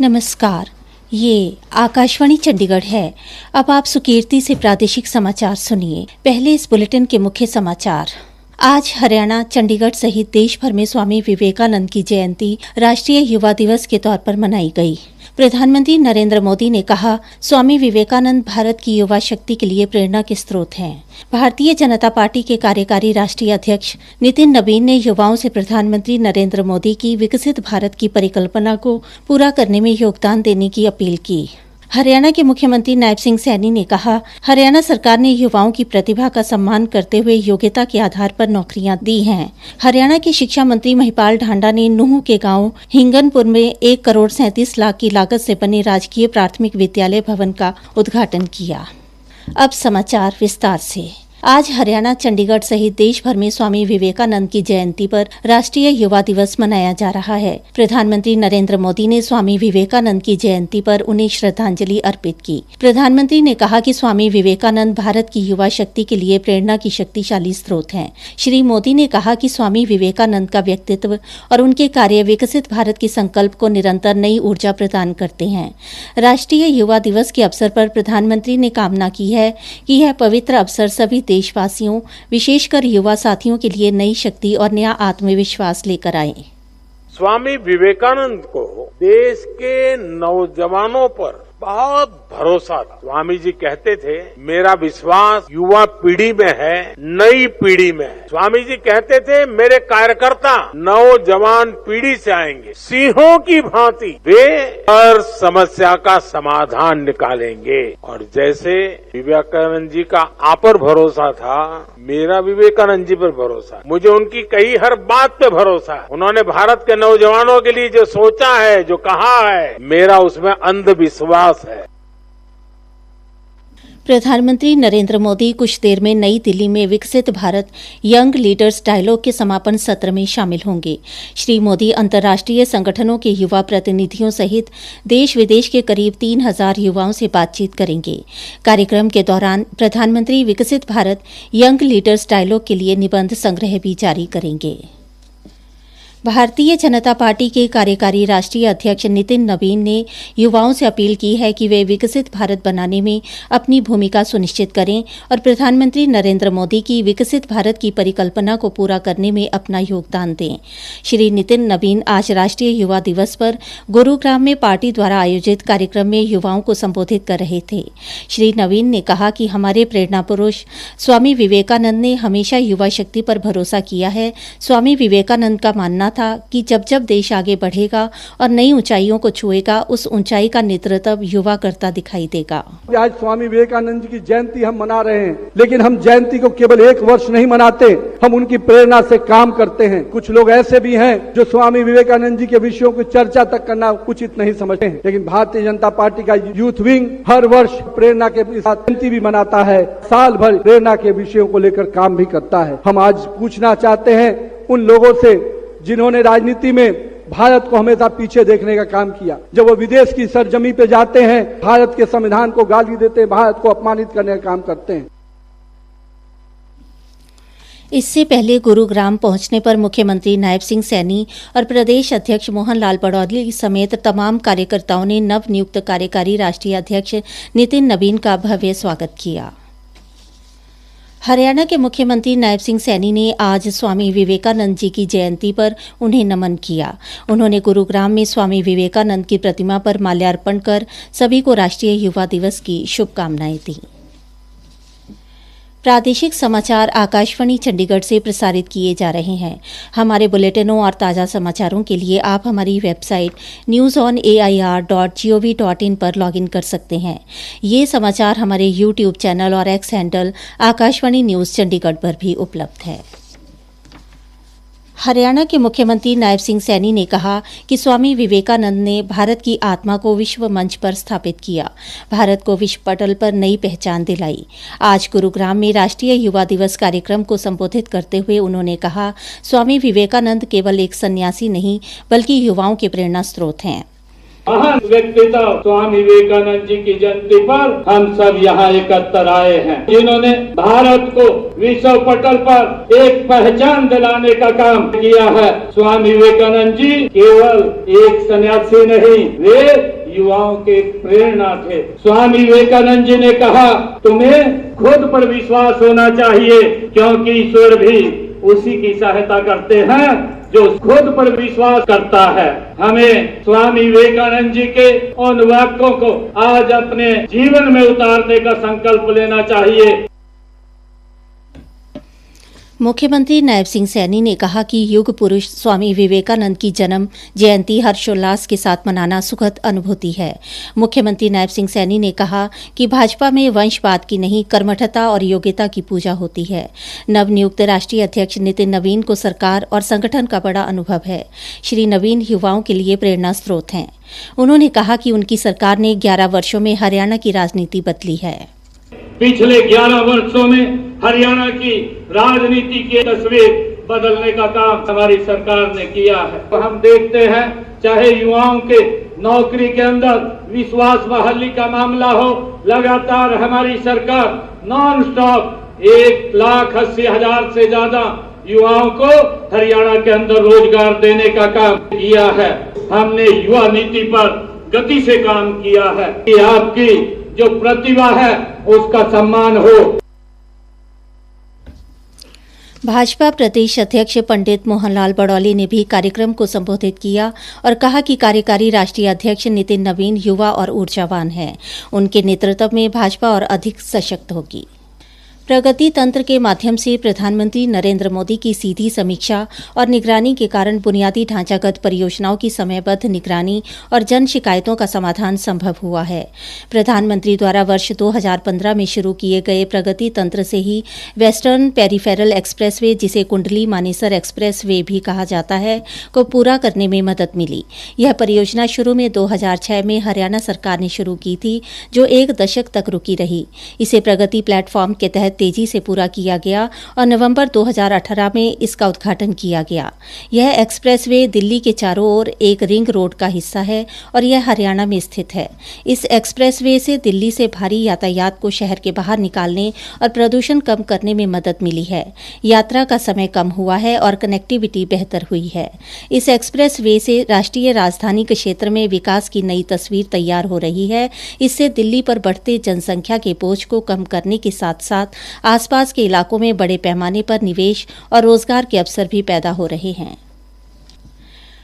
नमस्कार, ये आकाशवाणी चंडीगढ़ है। अब आप सुकीर्ति से प्रादेशिक समाचार सुनिए। पहले इस बुलेटिन के मुख्य समाचार। आज हरियाणा, चंडीगढ़ सहित देश भर में स्वामी विवेकानंद की जयंती राष्ट्रीय युवा दिवस के तौर पर मनाई गई। प्रधानमंत्री नरेंद्र मोदी ने कहा, स्वामी विवेकानंद भारत की युवा शक्ति के लिए प्रेरणा के स्रोत हैं। भारतीय जनता पार्टी के कार्यकारी राष्ट्रीय अध्यक्ष नितिन नवीन ने युवाओं से प्रधानमंत्री नरेंद्र मोदी की विकसित भारत की परिकल्पना को पूरा करने में योगदान देने की अपील की। हरियाणा के मुख्यमंत्री नायब सिंह सैनी ने कहा, हरियाणा सरकार ने युवाओं की प्रतिभा का सम्मान करते हुए योग्यता के आधार पर नौकरियां दी हैं। हरियाणा के शिक्षा मंत्री महिपाल ढांडा ने नूह के गांव हिंगनपुर में 1 करोड़ 37 लाख की लागत से बने राजकीय प्राथमिक विद्यालय भवन का उद्घाटन किया। अब समाचार विस्तार से। आज हरियाणा, चंडीगढ़ सहित देश भर में स्वामी विवेकानंद की जयंती पर राष्ट्रीय युवा दिवस मनाया जा रहा है। प्रधानमंत्री नरेंद्र मोदी ने स्वामी विवेकानंद की जयंती पर उन्हें श्रद्धांजलि अर्पित की। प्रधानमंत्री ने कहा कि स्वामी विवेकानंद भारत की युवा शक्ति के लिए प्रेरणा की शक्तिशाली स्रोत हैं। श्री मोदी ने कहा कि स्वामी विवेकानंद का व्यक्तित्व और उनके कार्य विकसित भारत के संकल्प को निरंतर नई ऊर्जा प्रदान करते हैं। राष्ट्रीय युवा दिवस के अवसर पर प्रधानमंत्री ने कामना की है कि यह पवित्र अवसर सभी देशवासियों, विशेषकर युवा साथियों के लिए नई शक्ति और नया आत्मविश्वास लेकर आए। स्वामी विवेकानंद को देश के नौजवानों पर बहुत भरोसा था। स्वामी जी कहते थे, मेरा विश्वास युवा पीढ़ी में है, नई पीढ़ी में है। स्वामी जी कहते थे, मेरे कार्यकर्ता नौजवान पीढ़ी से आएंगे, सिंहों की भांति वे हर समस्या का समाधान निकालेंगे। और जैसे विवेकानंद जी का आप पर भरोसा था, मेरा विवेकानंद जी पर भरोसा। मुझे उनकी कही हर बात पे भरोसा है। उन्होंने भारत के नौजवानों के लिए जो सोचा है, जो कहा है, मेरा उसमें अंधविश्वास है। प्रधानमंत्री नरेंद्र मोदी कुछ देर में नई दिल्ली में विकसित भारत यंग लीडर्स डायलॉग के समापन सत्र में शामिल होंगे। श्री मोदी अंतर्राष्ट्रीय संगठनों के युवा प्रतिनिधियों सहित देश विदेश के करीब 3000 युवाओं से बातचीत करेंगे। कार्यक्रम के दौरान प्रधानमंत्री विकसित भारत यंग लीडर्स डायलॉग के लिए निबंध संग्रह भी जारी करेंगे। भारतीय जनता पार्टी के कार्यकारी राष्ट्रीय अध्यक्ष नितिन नवीन ने युवाओं से अपील की है कि वे विकसित भारत बनाने में अपनी भूमिका सुनिश्चित करें और प्रधानमंत्री नरेंद्र मोदी की विकसित भारत की परिकल्पना को पूरा करने में अपना योगदान दें। श्री नितिन नवीन आज राष्ट्रीय युवा दिवस पर गुरुग्राम में पार्टी द्वारा आयोजित कार्यक्रम में युवाओं को संबोधित कर रहे थे। श्री नवीन ने कहा कि हमारे प्रेरणा पुरुष स्वामी विवेकानंद ने हमेशा युवा शक्ति पर भरोसा किया है। स्वामी विवेकानंद का मानना था कि जब जब देश आगे बढ़ेगा और नई ऊंचाइयों को छुएगा, उस ऊंचाई का नेतृत्व युवा करता दिखाई देगा। आज स्वामी विवेकानंद जी की जयंती हम मना रहे हैं, लेकिन हम जयंती को केवल 1 वर्ष नहीं मनाते, हम उनकी प्रेरणा से काम करते हैं। कुछ लोग ऐसे भी हैं जो स्वामी विवेकानंद जी के विषयों की चर्चा तक करना उचित नहीं समझते हैं, लेकिन भारतीय जनता पार्टी का यूथ विंग हर वर्ष प्रेरणा के साथ जयंती भी मनाता है, साल भर प्रेरणा के विषयों को लेकर काम भी करता है। हम आज पूछना चाहते हैं उन लोगों से जिन्होंने राजनीति में भारत को हमेशा पीछे देखने का काम किया, जब वो विदेश की सरजमी पे जाते हैं, भारत के संविधान को गाली देते हैं, भारत को अपमानित करने का काम करते हैं। इससे पहले गुरुग्राम पहुंचने पर मुख्यमंत्री नायब सिंह सैनी और प्रदेश अध्यक्ष मोहन लाल बड़ौली समेत तमाम कार्यकर्ताओं ने नवनियुक्त कार्यकारी राष्ट्रीय अध्यक्ष नितिन नवीन का भव्य स्वागत किया। हरियाणा के मुख्यमंत्री नायब सिंह सैनी ने आज स्वामी विवेकानंद जी की जयंती पर उन्हें नमन किया। उन्होंने गुरुग्राम में स्वामी विवेकानंद की प्रतिमा पर माल्यार्पण कर सभी को राष्ट्रीय युवा दिवस की शुभकामनाएं दी। प्रादेशिक समाचार आकाशवाणी चंडीगढ़ से प्रसारित किए जा रहे हैं। हमारे बुलेटिनों और ताज़ा समाचारों के लिए आप हमारी वेबसाइट newsonair.gov.in पर लॉगिन कर सकते हैं। ये समाचार हमारे YouTube चैनल और x handle Akashvani news Chandigarh पर भी उपलब्ध है। हरियाणा के मुख्यमंत्री नायब सिंह सैनी ने कहा कि स्वामी विवेकानंद ने भारत की आत्मा को विश्व मंच पर स्थापित किया, भारत को विश्व पटल पर नई पहचान दिलाई। आज गुरुग्राम में राष्ट्रीय युवा दिवस कार्यक्रम को संबोधित करते हुए उन्होंने कहा, स्वामी विवेकानंद केवल एक सन्यासी नहीं बल्कि युवाओं के प्रेरणा स्रोत हैं। महान व्यक्तित्व स्वामी विवेकानंद जी की जयंती पर हम सब यहाँ एकत्र आए हैं, जिन्होंने भारत को विश्व पटल पर एक पहचान दिलाने का काम किया है। स्वामी विवेकानंद जी केवल एक सन्यासी नहीं, वे युवाओं के प्रेरणा थे। स्वामी विवेकानंद जी ने कहा, तुम्हें खुद पर विश्वास होना चाहिए, क्योंकि ईश्वर भी उसी की सहायता करते हैं जो खुद पर विश्वास करता है। हमें स्वामी विवेकानंद जी के उन वाक्यों को आज अपने जीवन में उतारने का संकल्प लेना चाहिए। मुख्यमंत्री नायब सिंह सैनी ने कहा कि युग पुरुष स्वामी विवेकानंद की जन्म जयंती हर्षोल्लास के साथ मनाना सुखद अनुभूति है। मुख्यमंत्री नायब सिंह सैनी ने कहा कि भाजपा में वंशवाद की नहीं, कर्मठता और योग्यता की पूजा होती है। नवनियुक्त राष्ट्रीय अध्यक्ष नितिन नवीन को सरकार और संगठन का बड़ा अनुभव है। श्री नवीन युवाओं के लिए प्रेरणा स्रोत हैं। उन्होंने कहा कि उनकी सरकार ने 11 वर्षों में हरियाणा की राजनीति बदली है। पिछले 11 वर्षों में हरियाणा की राजनीति की तस्वीर बदलने का काम हमारी सरकार ने किया है। तो हम देखते हैं, चाहे युवाओं के नौकरी के अंदर विश्वास बहाली का मामला हो, लगातार हमारी सरकार नॉन स्टॉप 1,80,000 से ज्यादा युवाओं को हरियाणा के अंदर रोजगार देने का काम किया है। हमने युवा नीति पर गति से काम किया है कि आपकी जो प्रतिभा है उसका सम्मान हो। भाजपा प्रदेश अध्यक्ष पंडित मोहनलाल बड़ौली ने भी कार्यक्रम को संबोधित किया और कहा कि कार्यकारी राष्ट्रीय अध्यक्ष नितिन नवीन युवा और ऊर्जावान हैं। उनके नेतृत्व में भाजपा और अधिक सशक्त होगी। प्रगति तंत्र के माध्यम से प्रधानमंत्री नरेंद्र मोदी की सीधी समीक्षा और निगरानी के कारण बुनियादी ढांचागत परियोजनाओं की समयबद्ध निगरानी और जन शिकायतों का समाधान संभव हुआ है। प्रधानमंत्री द्वारा वर्ष 2015 में शुरू किए गए प्रगति तंत्र से ही वेस्टर्न पेरिफेरल एक्सप्रेसवे, जिसे कुंडली मानेसर एक्सप्रेसवे भी कहा जाता है, को पूरा करने में मदद मिली। यह परियोजना शुरू में 2006 में हरियाणा सरकार ने शुरू की थी, जो 1 दशक तक रुकी रही। इसे प्रगति प्लेटफॉर्म के तहत तेजी से पूरा किया गया और नवंबर 2018 में इसका उद्घाटन किया गया। यह एक्सप्रेसवे दिल्ली के चारों ओर एक रिंग रोड का हिस्सा है और यह हरियाणा में स्थित है। इस एक्सप्रेसवे से दिल्ली से भारी यातायात को शहर के बाहर निकालने और प्रदूषण कम करने में मदद मिली है। यात्रा का समय कम हुआ है और कनेक्टिविटी बेहतर हुई है। इस एक्सप्रेसवे से राष्ट्रीय राजधानी के क्षेत्र में विकास की नई तस्वीर तैयार हो रही है। इससे दिल्ली पर बढ़ते जनसंख्या के बोझ को कम करने के साथ साथ आसपास के इलाकों में बड़े पैमाने पर निवेश और रोजगार के अवसर भी पैदा हो रहे हैं।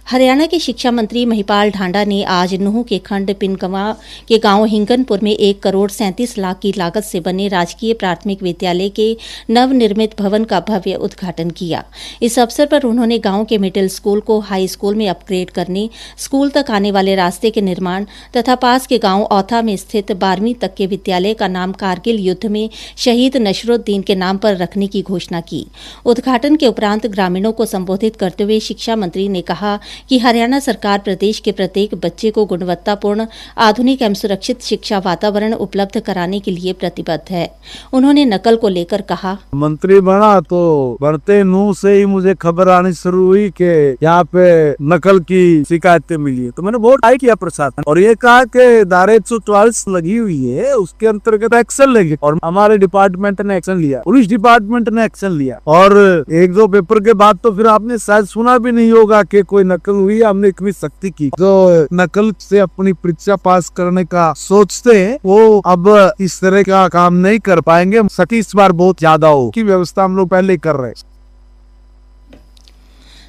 हरियाणा के शिक्षा मंत्री महिपाल ढांडा ने आज नूंह के खंड पिनकवा के गांव हिंगनपुर में 1 करोड़ 37 लाख की लागत से बने राजकीय प्राथमिक विद्यालय के नवनिर्मित भवन का भव्य उद्घाटन किया। इस अवसर पर उन्होंने गांव के मिडिल स्कूल को हाई स्कूल में अपग्रेड करने, स्कूल तक आने वाले रास्ते के निर्माण तथा पास के गांव औथा में स्थित 12वीं तक के विद्यालय का नाम कारगिल युद्ध में शहीद नशरुद्दीन के नाम पर रखने की घोषणा की। उद्घाटन के उपरांत ग्रामीणों को संबोधित करते हुए शिक्षा मंत्री ने कहा कि हरियाणा सरकार प्रदेश के प्रत्येक बच्चे को गुणवत्तापूर्ण, आधुनिक एवं सुरक्षित शिक्षा वातावरण उपलब्ध कराने के लिए प्रतिबद्ध है। उन्होंने नकल को लेकर कहा, मंत्री बना तो बढ़ते नूंह से ही मुझे खबर आनी शुरू हुई कि यहाँ पे नकल की शिकायतें मिली, तो मैंने बहुत ट्राई किया प्रशासन और ये कहा कि धारा 144 लगी हुई है, उसके अंतर्गत एक्शन लेंगे और हमारे डिपार्टमेंट ने एक्शन लिया, पुलिस डिपार्टमेंट ने एक्शन लिया और 1-2 पेपर के बाद तो फिर आपने शायद सुना भी नहीं होगा कि कोई नकल हुई। हमने इतनी सख्ती की, जो नकल से अपनी परीक्षा पास करने का सोचते हैं वो अब इस तरह का काम नहीं कर पाएंगे। सख्ती इस बार बहुत ज्यादा हो की व्यवस्था हम लोग पहले ही कर रहे हैं।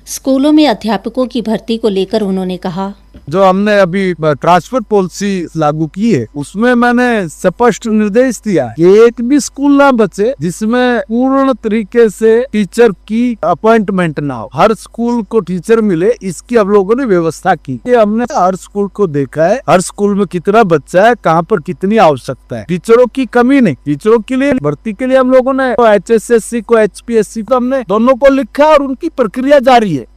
स्कूलों में अध्यापकों की भर्ती को लेकर उन्होंने कहा, जो हमने अभी ट्रांसफर पॉलिसी लागू की है उसमें मैंने स्पष्ट निर्देश दिया कि एक भी स्कूल ना बचे जिसमें पूर्ण तरीके से टीचर की अपॉइंटमेंट ना हो। हर स्कूल को टीचर मिले, इसकी हम लोगों ने व्यवस्था की। ये हमने हर स्कूल को देखा है, हर स्कूल में कितना बच्चा है, कहाँ पर कितनी आवश्यकता है। टीचरों की कमी नहीं, टीचरों के लिए भर्ती के लिए हम लोगों ने HSSC को HPSC को हमने दोनों को लिखा और उनकी प्रक्रिया जारी है।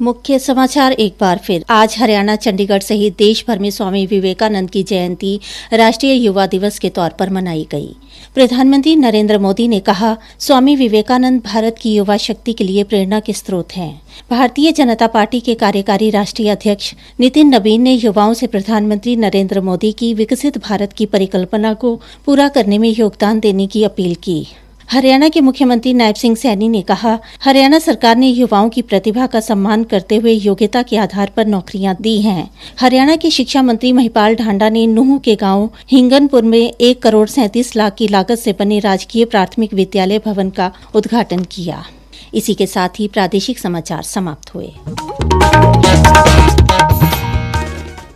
मुख्य समाचार एक बार फिर। आज हरियाणा, चंडीगढ़ सहित देश भर में स्वामी विवेकानंद की जयंती राष्ट्रीय युवा दिवस के तौर पर मनाई गई। प्रधानमंत्री नरेंद्र मोदी ने कहा, स्वामी विवेकानंद भारत की युवा शक्ति के लिए प्रेरणा के स्रोत हैं। भारतीय जनता पार्टी के कार्यकारी राष्ट्रीय अध्यक्ष नितिन नवीन ने युवाओं से प्रधानमंत्री नरेंद्र मोदी की विकसित भारत की परिकल्पना को पूरा करने में योगदान देने की अपील की। हरियाणा के मुख्यमंत्री नायब सिंह सैनी ने कहा, हरियाणा सरकार ने युवाओं की प्रतिभा का सम्मान करते हुए योग्यता के आधार पर नौकरियां दी हैं। हरियाणा के शिक्षा मंत्री महिपाल ढांडा ने नूंह के गांव हिंगनपुर में 1 करोड़ 37 लाख की लागत से बने राजकीय प्राथमिक विद्यालय भवन का उद्घाटन किया। इसी के साथ ही प्रादेशिक समाचार समाप्त हुए।